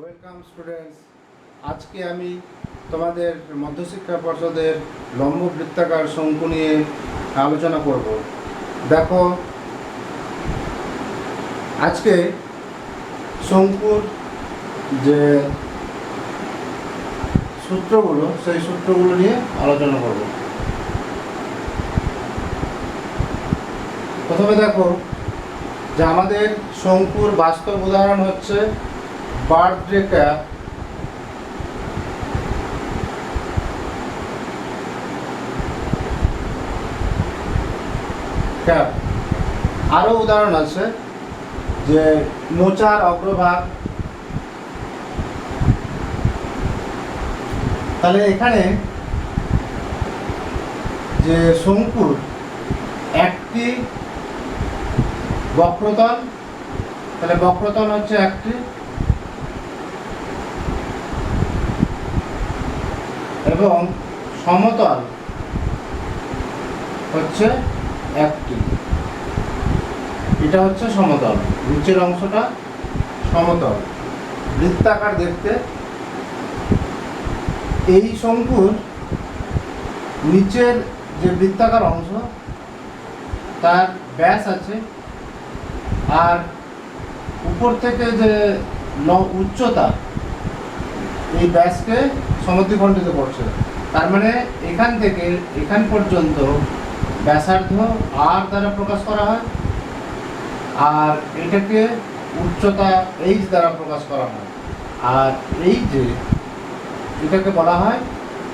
Welcome students. আজকে আমি তোমাদের মধ্যশিক্ষা পর্ষদের লম্ব বৃত্তাকার শঙ্কু নিয়ে আলোচনা করব। দেখো, আজকে শঙ্কুর যে সূত্রগুলো সেই সূত্রগুলো নিয়ে আলোচনা করব। প্রথমে দেখো যে আমাদের শঙ্কুর বাস্তব উদাহরণ হচ্ছে বার্থরেখা ক্যাপ। আরও উদাহরণ আছে যে মোচার অগ্রভাগ। তাহলে এখানে যে শঙ্কুর একটি বক্রতল, তাহলে বক্রতল হচ্ছে একটি, এবং সমতল হচ্ছে একটি। এটা হচ্ছে সমতল, নিচের অংশটা সমতল, বৃত্তাকার দেখতে। এই শঙ্কুর নিচের যে বৃত্তাকার অংশ তার ব্যাস আছে, আর উপর থেকে যে উচ্চতা এই ব্যাসকে সমদ্বিখণ্ডিত করছে। তার মানে এখান থেকে এখান পর্যন্ত ব্যাসার্ধ আর দ্বারা প্রকাশ করা হয়, আর এটাকে উচ্চতা এইচ দ্বারা প্রকাশ করা হয়। আর এই যে এটাকে বলা হয়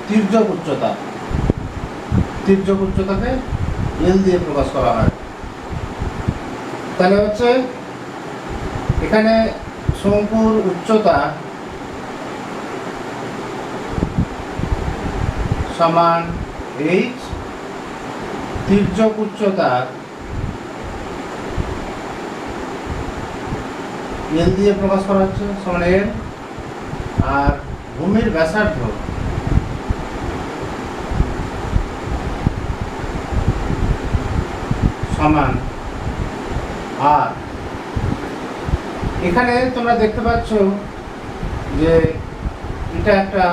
তির্যক উচ্চতা। তির্যক উচ্চতাকে এল দিয়ে প্রকাশ করা হয়। তাহলে হচ্ছে এখানে শঙ্কুর উচ্চতা সমান এইচ, তির্যক উচ্চতা এল দিয়ে প্রকাশ করা হচ্ছে সমান এল, আর ভূমির ব্যাসার্ধ সমান আর। এখানে তোমরা দেখতে পাচ্ছ যে এটা একটা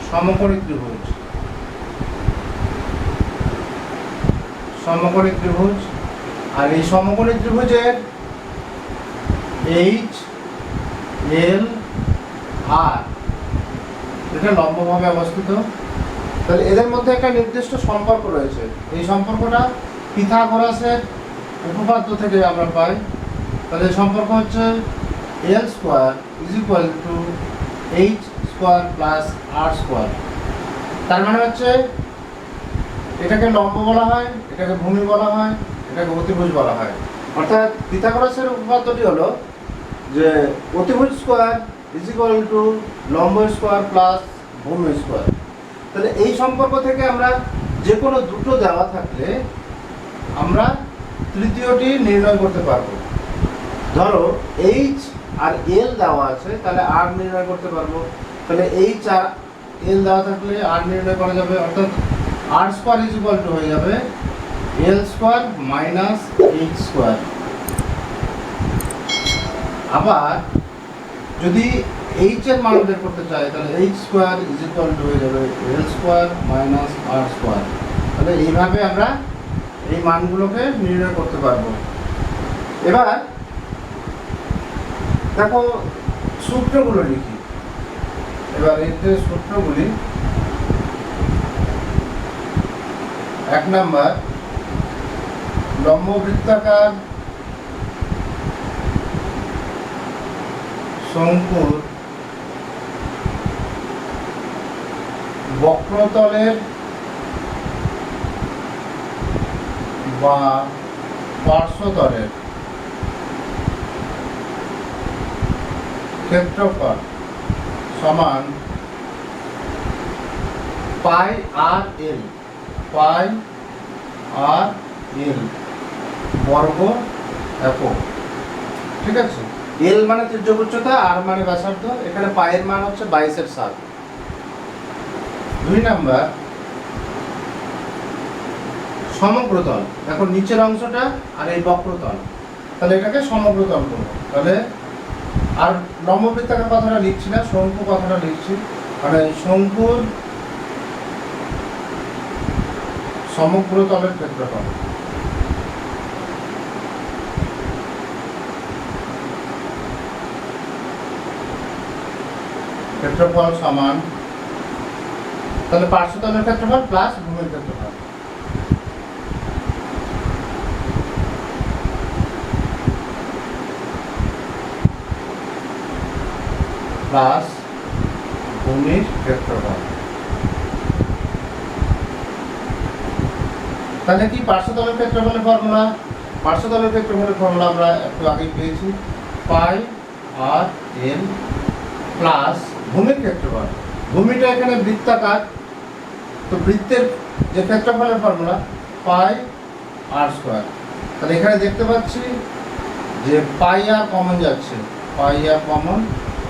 সমকোণী ত্রিভুজ। সমকোণী ত্রিভুজ, আর এই সমকোণী ত্রিভুজের এইচ, এল, আর এটা লম্বভাবে অবস্থিত। তাহলে এদের মধ্যে একটা নির্দিষ্ট সম্পর্ক রয়েছে। এই সম্পর্কটা পিথাগোরাসের উপপাদ্য থেকে আমরা পাই। তাহলে সম্পর্ক হচ্ছে L square is equal to H square plus R square. তার মানে হচ্ছে এটাকে লম্ব বলা হয়, এটাকে ভূমি বলা হয়, এটাকে অতিভুজ বলা হয়। অর্থাৎ পিথাগোরাসের উপপাদ্যটি হলো যে অতিভুজ স্কোয়ার ইজ ইকুয়াল টু লম্ব স্কোয়ার প্লাস ভূমি স্কোয়ার। তাহলে এই সম্পর্ক থেকে আমরা যে কোনো দুটো দেওয়া থাকলে আমরা তৃতীয়টি নির্ণয় করতে পারবো। ধরো এইচ আর এল দেওয়া আছে, তাহলে আর নির্ণয় করতে পারবো। তাহলে এইচ আর এল দেওয়া থাকলে আর নির্ণয় করা যাবে, অর্থাৎ আর স্কোয়ার ইজ ইকুয়াল টু হয়ে যাবে এল স্কোয়ার মাইনাস এইচ স্কোয়ার। আবার যদি এইচ এর মান বের করতে চাই, তাহলে H square is equal two হয়ে যাবে এল স্কোয়ার মাইনাস আর স্কোয়ার। তাহলে এইভাবে আমরা এই মানগুলোকে নির্ণয় করতে পারবো। এবার দেখো সূত্রগুলো লিখি। এবার এই যে সূত্রগুলি, 1 নাম্বার, লম্ব বৃত্তাকার শঙ্কুর বক্রতলের বা পার্শ্বতলের ক্ষেত্রফল সমান পাই আর এল, পাই আর এল বর্গ একক। ঠিক আছে, এল মানে তির্যক উচ্চতা, আর মানে ব্যাসার্ধ। এখানে পায়ের মান হচ্ছে 22/7। 2 নাম্বার, সমগ্রতল। দেখো নিচের অংশটা আর এই বক্রতল, তাহলে এটাকে সমগ্রতল করবো। তাহলে আর লম্ববৃত্তাকার কথাটা লিখছি না, শঙ্কু কথাটা লিখছি। মানে শঙ্কুর সমগ্র তলের ক্ষেত্রফল। ক্ষেত্রফল সমান, তাহলে পার্শ্বতলের ক্ষেত্রফল প্লাস ভূমির ক্ষেত্রফল। প্লাস ভূমির ক্ষেত্রফল। তাহলে কি পার্শ্বতলের ক্ষেত্রফলের ফর্মুলা? পার্শ্বতলের ক্ষেত্রফলের ফর্মুলা আমরা একটু আগেই পেয়েছি, পাই আর এল প্লাস ভূমির ক্ষেত্রফল। ভূমিটা এখানে বৃত্তাকার, তো বৃত্তের যে ক্ষেত্রফলের ফর্মুলা পাই আর স্কোয়ার। তাহলে এখানে দেখতে পাচ্ছি যে পাই আর কমন যাচ্ছে, পাই আর কমন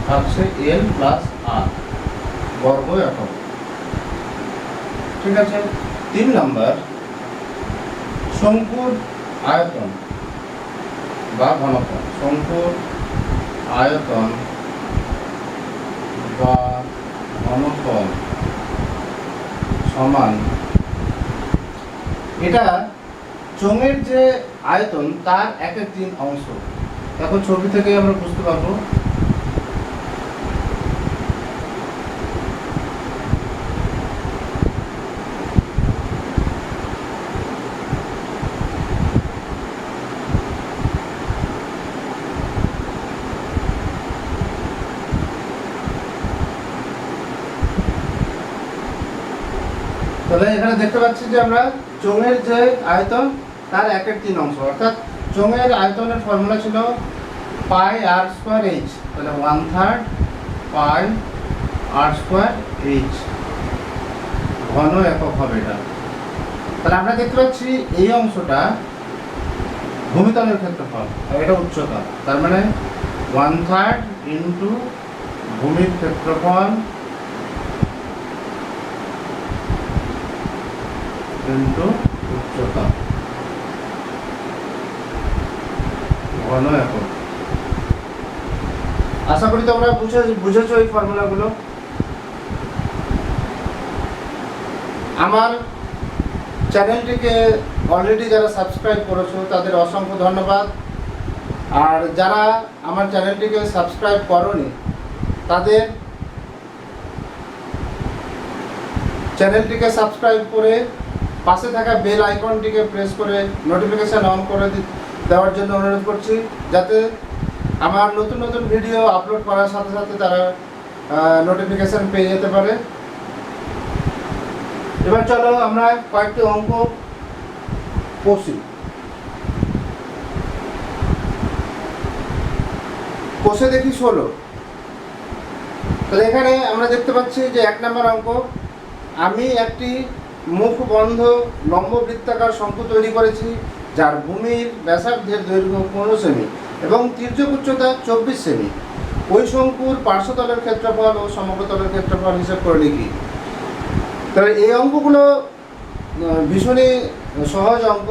থাকছে এল প্লাস আর বর্গ একক। ঠিক আছে। 3 নম্বর, শঙ্কুর আয়তন বা ঘনফল। শঙ্কুর আয়তন বা ঘনফল সমান, এটা চোঙের যে আয়তন তার 1/3 অংশ। দেখো ছবি থেকে আমরা বুঝতে পারবো। তাহলে এখানে দেখতে পাচ্ছি যে আমরা চোঙের যে আয়তন তার 1/3 অংশ, অর্থাৎ চোঙের আয়তনের ফর্মুলা ছিল পাই আর স্কোয়ার এইচ। তাহলে 1/3 পাই আর স্কোয়ার এইচ ঘন একক হবে এটা। তাহলে আমরা দেখতে পাচ্ছি এই অংশটা ভূমিতলের ক্ষেত্রফল আর এটা উচ্চতা, তার মানে 1/3 ইন্টু ভূমির ক্ষেত্রফল ইন্টু উচ্চতা ঘন একক। আশা করি তোমরা বুঝেছো এই ফর্মুলাগুলো। আমার চ্যানেলটিকে অলরেডি যারা সাবস্ক্রাইব করেছো তাদের অসংখ্য ধন্যবাদ। আর যারা আমার চ্যানেলটিকে সাবস্ক্রাইব করোনি তাদের চ্যানেলটিকে সাবস্ক্রাইব করে পাশে থাকা বেল আইকনটিকে প্রেস করে নোটিফিকেশান অন করে দেওয়ার জন্য অনুরোধ করছি, যাতে আমার নতুন নতুন ভিডিও আপলোড করার সাথে সাথে তারা নোটিফিকেশান পেয়ে যেতে পারে। এবার চলো আমরা কয়েকটি অঙ্ক কষি। কষে দেখি 16। তাহলে এখানে আমরা দেখতে পাচ্ছি যে 1 নম্বর অঙ্ক, আমি একটি মুখ বন্ধ লম্ব বৃত্তাকার শঙ্কু তৈরি করেছি যার ভূমির ব্যাসার্ধের দৈর্ঘ্য 15 সেমি এবং তির্যক উচ্চতা 24 সেমি। ওই শঙ্কুর পার্শ্বতলের ক্ষেত্রফল ও সমগ্রতলের ক্ষেত্রফল হিসাব করে লিখি। তাহলে এই অঙ্কগুলো ভীষণই সহজ অঙ্ক।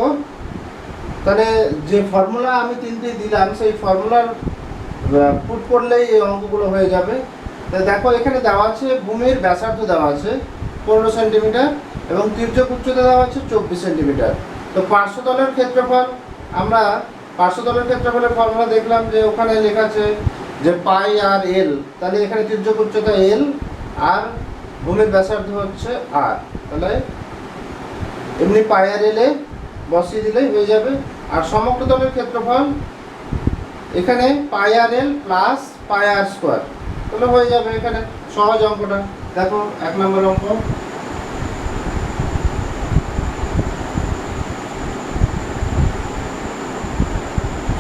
তাহলে যে ফর্মুলা আমি 3টি দিলাম সেই ফর্মুলার পুট করলেই এই অঙ্কগুলো হয়ে যাবে। দেখো এখানে দেওয়া আছে ভূমির ব্যাসার্ধ দেওয়া আছে 15 সেন্টিমিটার এবং তির্যক উচ্চতা দেওয়া আছে 24 সেন্টিমিটার। তো পার্শ্বতলের ক্ষেত্রফল, আমরা পার্শ্বতলের ক্ষেত্রফলের ফর্মুলা দেখলাম যে ওখানে লেখা আছে যে পাই আর এল। তাহলে এখানে তির্যক উচ্চতা এল আর ভূমির ব্যাসার্ধ হচ্ছে আর। তাহলে এমনি পাই আর এলে বসিয়ে দিলেই হয়ে যাবে। আর সমগ্রতলের ক্ষেত্রফল এখানে পাই আর এল প্লাস পাই আর স্কোয়ার, তাহলে হয়ে যাবে। এখানে সহজ অঙ্কটা। দেখো 1 নম্বর অঙ্ক,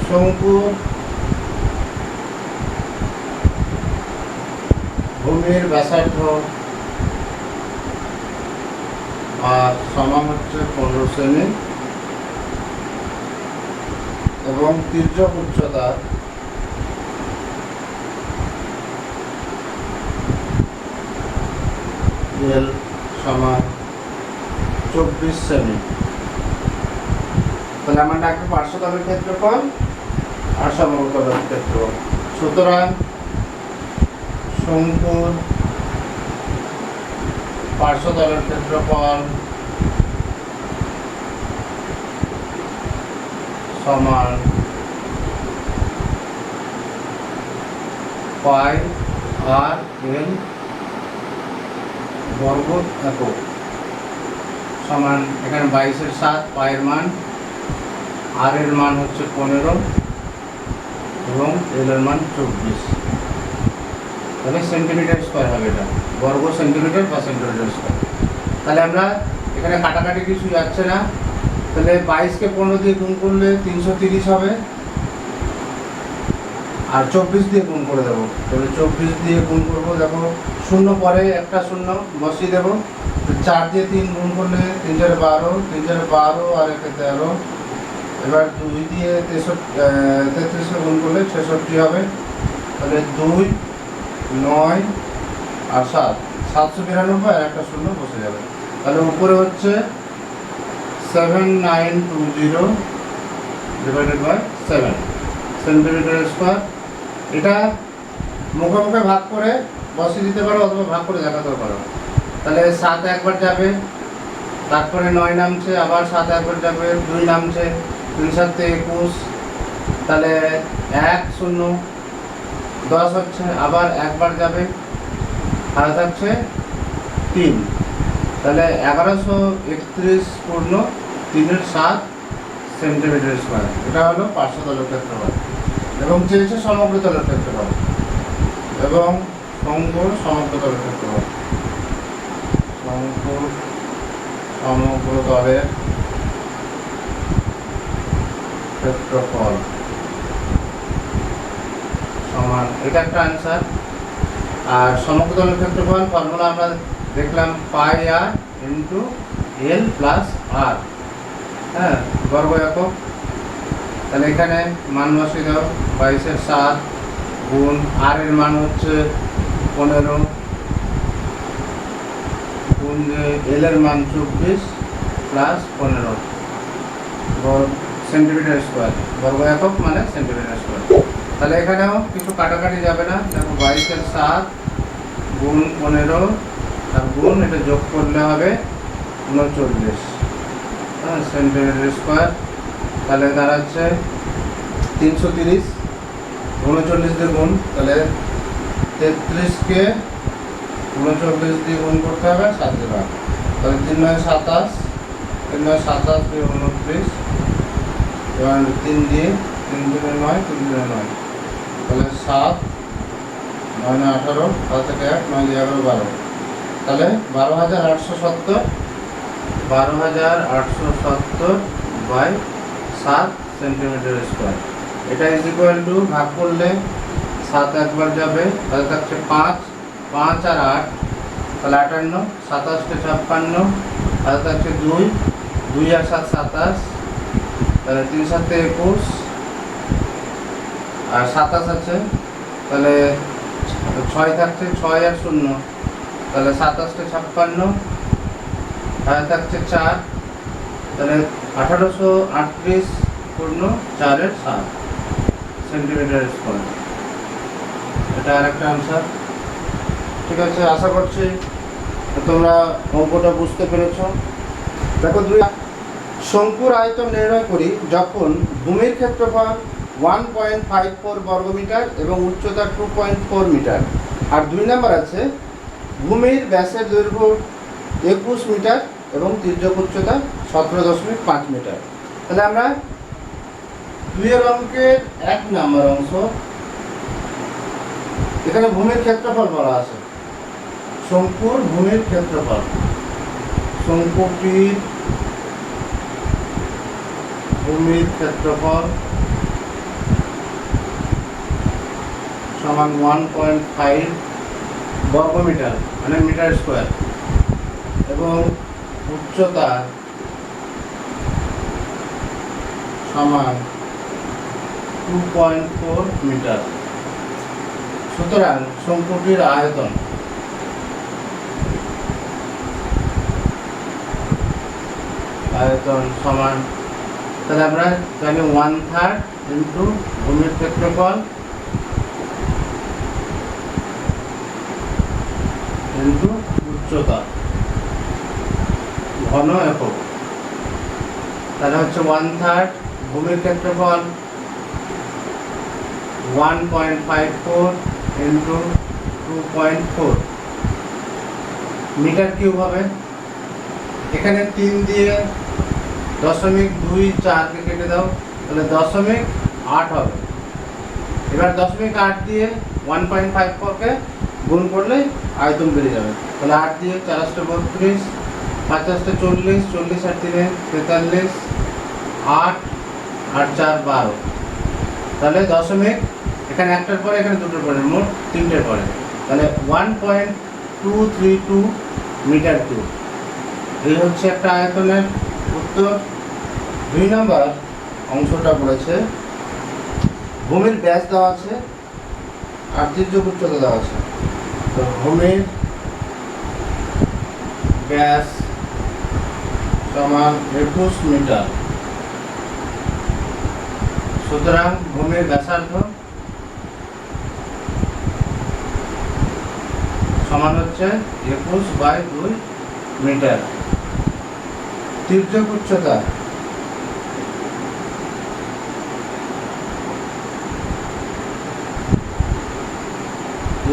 শঙ্কু ভূমির ব্যাসার্ধ আর সমান হচ্ছে 15 সেমি এবং তির্যক উচ্চতা এল সমান 24 সেমি। তাহলে আমরা ডাকবো পার্শ্বতলের ক্ষেত্রফল আর সমগ্রতলের ক্ষেত্রফল। সুতরাং শঙ্কুর পার্শ্বতলের ক্ষেত্রফল সমান পাই আর এল বর্গ একক সমান এখানে 22/7 পায়ের মান, আর এর মান হচ্ছে 15 এবং এল এর মান 24। তাহলে সেন্টিমিটার স্কোয়ার হবে, এটা বর্গ সেন্টিমিটার বা সেন্টিমিটার স্কোয়ার। তাহলে আমরা এখানে কাটাকাটি কিছু যাচ্ছে না, তাহলে 22কে 15 দিয়ে গুণ করলে 330 হবে, আর 24 দিয়ে গুণ করে দেবো। তাহলে 24 দিয়ে গুণ করবো, দেখো শূন্য পরে একটা শূন্য বসিয়ে দেবো। 4 দিয়ে 3 গুণ করলে 3 4 12, 3 4 12 আর 1 13। এবার 2 দিয়ে 33 গুণ করলে 66 হবে। তাহলে 2 9 আর 7 792 আর একটা শূন্য বসে যাবে। তাহলে উপরে হচ্ছে 7920 ডিভাইডেড বাই 7 সেন্টিমিটার স্কোয়ার। এটা মুখে মুখে ভাগ করে বসিয়ে দিতে পারো অথবা ভাগ করে দেখাতেও পারো। তাহলে 7 একবার যাবে, তারপরে 9 নামছে, আবার 7 একবার যাবে, 2 নামছে, 3 7 21, তাহলে 1 0 10 হচ্ছে, আবার একবার যাবে, আর থাকছে 3, তাহলে 1131 পূর্ণ 3/7 সেন্টিমিটার স্কোয়ার। এটা হলো পার্শ্বতলের ক্ষেত্রফল এবং চেয়েছে সমগ্র তলের ক্ষেত্রফল এবং শঙ্কুর সমগ্র তলের ক্ষেত্রফল। শঙ্কুর সমগ্র তলের ক্ষেত্রফল সমান, এটা একটা আনসার। আর সমগ্র তলের ক্ষেত্রফল ফর্মুলা আমরা দেখলাম পাই আর ইন্টু এল প্লাস আর, হ্যাঁ, বর্গ একক। তাহলে এখানে মান বসিয়ে দাও, 22/7 গুণ আর এর মান হচ্ছে 15 গুণ এল এর মান 24 প্লাস 15 সেন্টিমিটার স্কোয়ার, বর্গ একক মানে সেন্টিমিটার স্কোয়ার। তাহলে এখানেও কিছু কাটাকাটি যাবে না, দেখো 22/7 গুণ 15 আর গুণ এটা যোগ করলে হবে 39 সেন্টিমিটার স্কোয়ার। তাহলে দাঁড়াচ্ছে 330, 39 দিয়ে গুণ, তাহলে 33কে 39 দিয়ে গুণ করতে হবে 7 দিয়ে ভাগ, তাহলে 3 9 27, 3 9 27 দিয়ে 29, এবার 3 দিয়ে 3 2 9, 3 2 9, তাহলে 7 9 9 18, 7 থেকে 1 9 দিয়ে 11 12, তাহলে 12,870 বাই 7 সেন্টিমিটার স্কোয়ার। এটা ইজ ইকুয়াল টু ভাগ করলে 7 একবার যাবে, তাহলে থাকছে 5 5 আর 8, তাহলে 58, 27 কে 56, তাহলে থাকছে 2 2 আর 7 27, তাহলে 3 7 21 আর 27 আছে, তাহলে 6 থাকছে, 6 আর 0, তাহলে 27 কে 56, তাহলে থাকছে 4, তাহলে 1838 পূর্ণ 4/7 সেন্টিমিটার স্কোয়ার। এটা আরেকটা আনসার। ঠিক আছে, আশা করছি তোমরা অঙ্কটা বুঝতে পেরেছ। দেখো, শঙ্কুর আয়তন নির্ণয় করি যখন ভূমির ক্ষেত্রফল 1.54 বর্গমিটার এবং উচ্চতা 2.4 মিটার। আর 2 নম্বর আছে ভূমির ব্যাসের দৈর্ঘ্য 21 মিটার এবং তির্যক উচ্চতা 17.5 মিটার। তাহলে আমরা 2 অঙ্কের 1 নম্বর অংশ, এখানে ভূমির ক্ষেত্রফল বলা আছে, শঙ্কুর ভূমির ক্ষেত্রফল, শঙ্কুটির ভূমির ক্ষেত্রফল সমান 1.5 বর্গমিটার মানে মিটার স্কোয়ার এবং উচ্চতা সমান 2.4 মিটার। সুতরাং শঙ্কুটির আয়তন সমান, তাহলে আমরা জানি 1/3 ইন্টু ভূমির ক্ষেত্রফল ইন্টু উচ্চতা ঘন একক, তাহলে হচ্ছে 1/3 ভূমির ক্ষেত্রফল 1.54 ইন্টু 2.4 মিটার কিউব হবে। এখানে 3 দিয়ে 0.24কে কেটে দাও, তাহলে 0.8 হবে। এবার 0.8 দিয়ে 1.54কে গুণ করলে আয়তন বেড়ে যাবে, তাহলে 8 দিয়ে 4 × 32, 5 × 40, 40 আর 3 43, 8 আর 4 12, তাহলে এখানে একটার পরে এখানে দুটোর পরে মোট 3টের পরে, তাহলে 1.232 মিটার কিউব। এই হচ্ছে একটা আয়তনের উত্তর। 2 নম্বর অংশটা বলেছে ভূমির ব্যাস দেওয়া আছে আর তির্যক উচ্চতা দেওয়া আছে। তো ভূমির ব্যাস সমান 21 মিটার, সুতরাং ভূমির ব্যাসার্ধ সমান হচ্ছে 21/2 মিটার। তির্যক উচ্চতা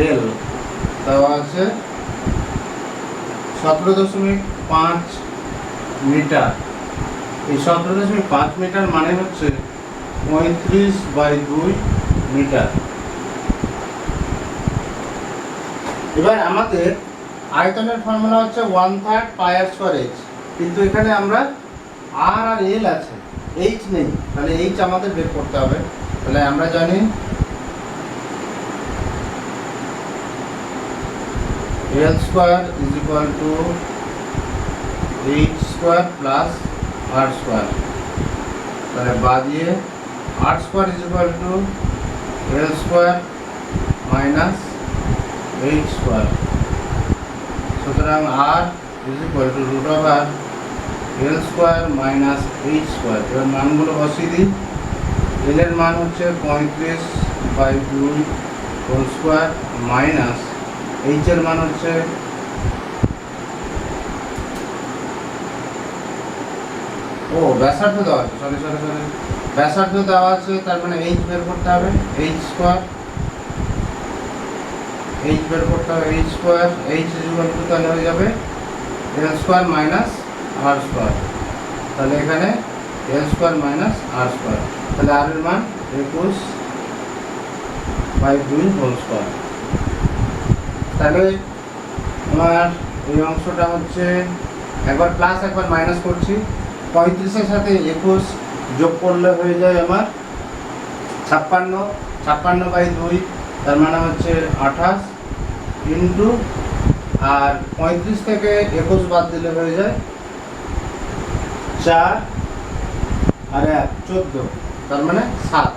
এল দেওয়া আছে 17.5 মিটার। এই 17.5 মিটার মানে হচ্ছে 35/2 মিটার। এবার আমাদের আয়তনের ফর্মুলা হচ্ছে 1/3 πr²h, কিন্তু এখানে আমরা আর আর এল আছে, এইচ নেই, তাহলে এইচ আমাদের বের করতে হবে। তাহলে আমরা জানি L² = h² প্লাস r², তাহলে বাদ দিয়ে r² = L² মাইনাস h², সুতরাং r √L² মাইনাস h²। এবার মানগুলো বসিয়ে দিই। এল এর মান হচ্ছে 35/2 হোল স্কোয়ার মাইনাস এইচ এর মান হচ্ছে ব্যাসার্ধ দেওয়া আছে, সরি ব্যাসার্ধ দেওয়া আছে, তার মানে এইচ বের করতে হবে, h² বের করতে হবে, h² তাহলে হয়ে যাবে L² মাইনাস r², তাহলে এখানে L² মাইনাস r², তাহলে r এর মান 21/2 হোল স্কোয়ার। তাহলে আমার এই অংশটা হচ্ছে একবার প্লাস একবার মাইনাস করছি। 35-এর সাথে 21 যোগ করলে হয়ে যায় আমার 56, 56/2, তার মানে হচ্ছে 28 ইন্টু, আর 35 থেকে 21 বাদ দিলে হয়ে যায় 4 আর 1 14, তার মানে 7।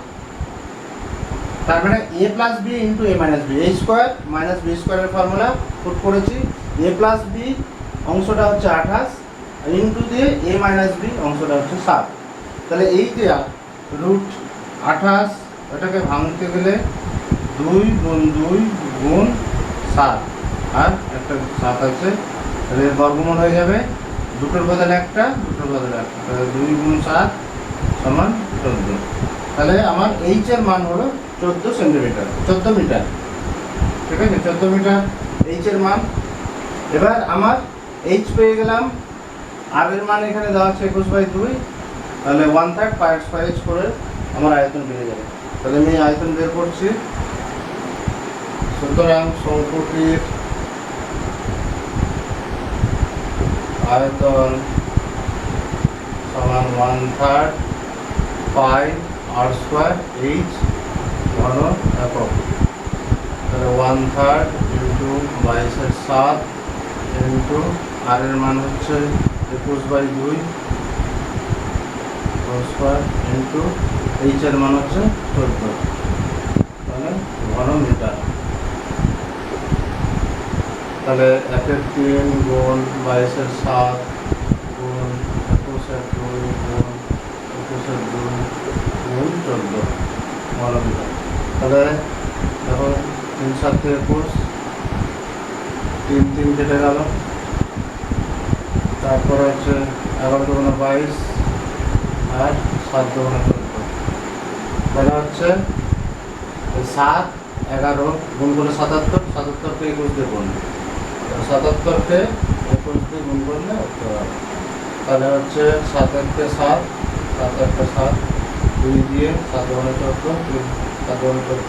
তার মানে a plus b into a minus b, a square minus b স্কোয়ারের ফর্মুলা পুট করেছি। a প্লাস বি অংশটা হচ্ছে 28 ইন্টু দিয়ে a মাইনাস বি অংশটা হচ্ছে 7। তাহলে এই যে √28, এটাকে ভাঙতে গেলে 2 × 2 × 7 আর একটা 7 আছে, তাহলে বর্গমূল হয়ে যাবে, দুটোর বদলে একটা, দুটোর বদলে একটা, তাহলে 2 × 7 সমান 14। তাহলে আমার এইচ এর মান হলো 14 সেন্টিমিটার, 14 মিটার, ঠিক আছে, 14 মিটার এইচ এর মান। এবার আমার এইচ পেয়ে গেলাম, আর এর মান এখানে দেওয়া আছে 21/2, তাহলে 1/3 πr² করে আমার আয়তন বেড়ে যাবে। তাহলে আমি আয়তন বের করছি। সুতরাং শঙ্কুটির আয়তন সমান 1/3 πr² h ঘন একক, তাহলে 1/3 ইন্টু 22/7 ইন্টু আর এর মান হচ্ছে 21/2 হোল স্কোয়ার ইন্টু এইচ এর মান হচ্ছে 14, তাহলে ঘন মিটার। তাহলে 1/3 গুণ 22/7 গুণ 21/2 গুণ 21/2 গুণ 14 ঘন মিটার। তাহলে দেখো 3 × 7 = 21, তিন তিন কেটে গেল। তারপর হচ্ছে 11 দুগুণে 22 আর 7 দুগুণে 14। তাহলে হচ্ছে 7 11 গুণ করে 77, 77কে 21 দিয়ে গুণ, 77কে 21 দিয়ে গুণ করলে উত্তর হবে। তাহলে হচ্ছে 7 1 7, 7 1 7, 2 দিয়ে 7 দুগুণে 14, 7 দুগুণে 14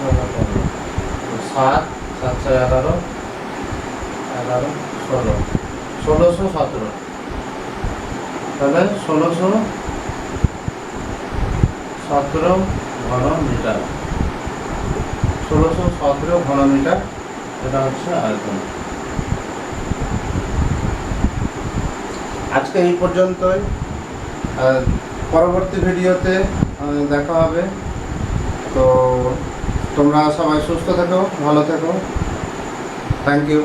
7 7 6 11, 11 16, 1617। তাহলে 1617 ঘন মিটার, 1617 ঘন মিটার এটা হচ্ছে আয়তন। আজকে এই পর্যন্তই। পরবর্তী ভিডিওতে দেখা হবে। তো তোমরা সবাই সুস্থ থেকো, ভালো থেকো। Thank you.